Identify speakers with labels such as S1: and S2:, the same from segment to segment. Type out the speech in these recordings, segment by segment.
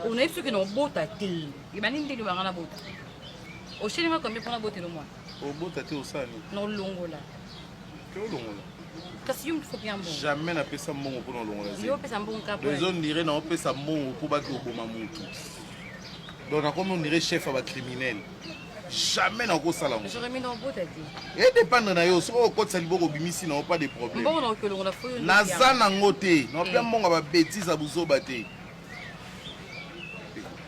S1: On est sûr que non bota té. Imagine te libanga na bota. Au chéri combien pour la beauté le mois?
S2: Au bota té au sani.
S1: Non longo là.
S2: Que longo là?
S1: Parce qu'il faut bien bon.
S2: Jamais n'a pas ça mon pour non longo là.
S1: Yo pesa bon cap.
S2: Les hommes diraient non pas ça mon pour battre au boma mutu. Donc comme on dirait chef à criminel. Jamais n'a pas ça là.
S1: J'aurais mis dans bota té.
S2: Et dépendre na yo so ko tsalibo ko bimisi na pas de problème.
S1: Bon non que longo la faut.
S2: Naza na ngote, non bien mon ba bêtise à buzo baté.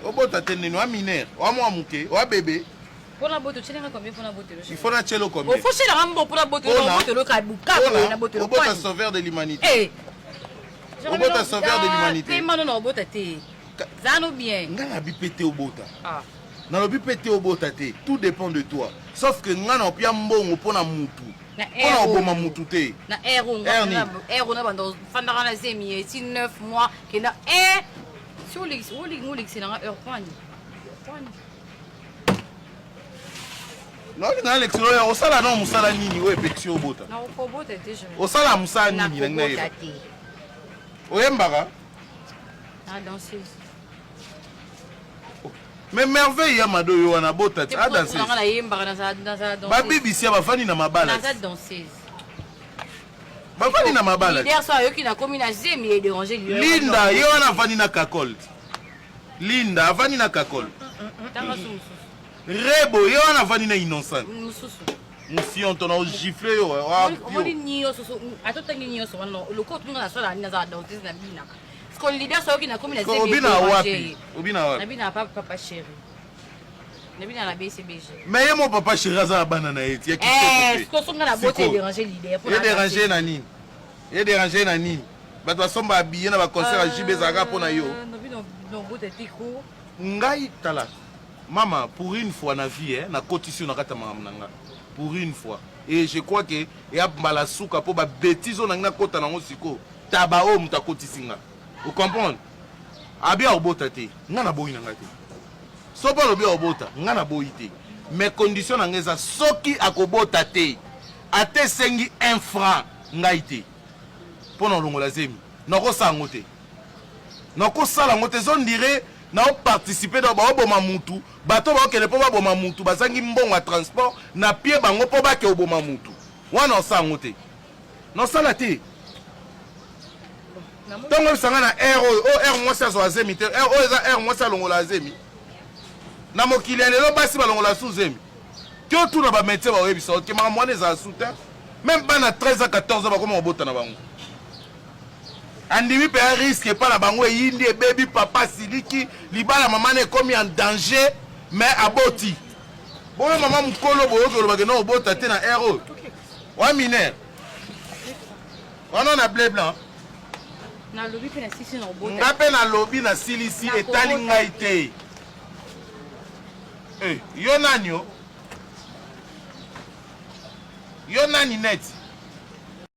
S2: Obota tene no mineur, o mo amuke, o bébé.
S1: Pour la beauté, tu n'as combien pour la beauté?
S2: Il faut na chelo combien?
S1: Il faut chez la rambo pour la beauté, la beauté le kabuka, la beauté le
S2: Obota sauveur de l'humanité.
S1: Eh.
S2: Obota sauveur de l'humanité.
S1: Paiement non obota té. Zano bien.
S2: Ngana bi pété obota.
S1: Ah.
S2: Na lobi pété obota té. Tout dépend de toi. Sauf que ngana opia mbongo pona mutu. Pona oboma mutu té.
S1: Na erro na bando fandara na zemi, si 9 mois que na sur les c'est dans heure point.
S2: Non, na l'excellent o sala non musala nini o epexi obota.
S1: Na ko bota té je.
S2: O sala musala nini na ngai. O yembaka?
S1: Na danser.
S2: Mais merveille ya mado yo wana bota ti a danser.
S1: Na yembaka na sa danser.
S2: Ba bibisi ba fani na mabala.
S1: Na sa danser.
S2: Ba fani na mabala.
S1: Leader so yo ki na komi na zemi et déranger lui.
S2: Linda yo wana fani na kakol. Linda avani na kakol.
S1: Tanga susu.
S2: Rebo yo wana fani na innocent.
S1: Mususu.
S2: Musion ton au gifler yo.
S1: Oli niyo susu. Atotangi niyo so wana. Loko tunga na so la na za danser na bina. Parce que leader so yo ki na komi na zemi.
S2: Obina wapi? Obina wapi?
S1: Na bina papa chéri. Na bina na BCBG.
S2: Mais yo mon papa chéri aza bana na eti ya
S1: kitoko. Ko songa na beauté déranger leader
S2: pour. Déranger na nini? Et déranger na nini? Bato basomba habillé na ba concert à JB Zaga pona yo. Ngai tala. Maman, pour une fois na vie, na cotisation na kata mamananga. Pour une fois. Et je crois que ya mbala suka po ba bêtise on na kota na ngosiko. Taba o muta kotisinga. Vous comprenez? Abia obota te. Nga na boyi na ngati. So pa lobi obota, nga na boyi te. Mais condition na ngeza soki akobota te. Ate sengi 1 franc ngai te. Pona longola zemi. Noko sango te. Noko sala ngote zone dirait na participer dans ba oboma mutu. Bato ba okele po ba boma mutu bazangi mbongo transport na pied bango po ba ke oboma mutu. Wana sango te. No sala te. Tongo sanga na air moi ça so azemi te. Air moi ça longola azemi. Na mokili lelo basi ba longola sous zemi. Ti o tuna ba métier ba oyebisa ke ma mwana za souta. Même pas na 13 à 14 ans ba comment obota na bango. Andimi pe un risque pas la bango yindi baby papa siliki libala maman est comme en danger mais aboti. Bon maman mukolo boyo ko ba no obota te na héros. Wa mineur. On a blé blanc.
S1: Na lobby pe na sisi na obota.
S2: Ngape na lobby na silisi etali ngai te. Eh, yo nani yo? Yo nani net?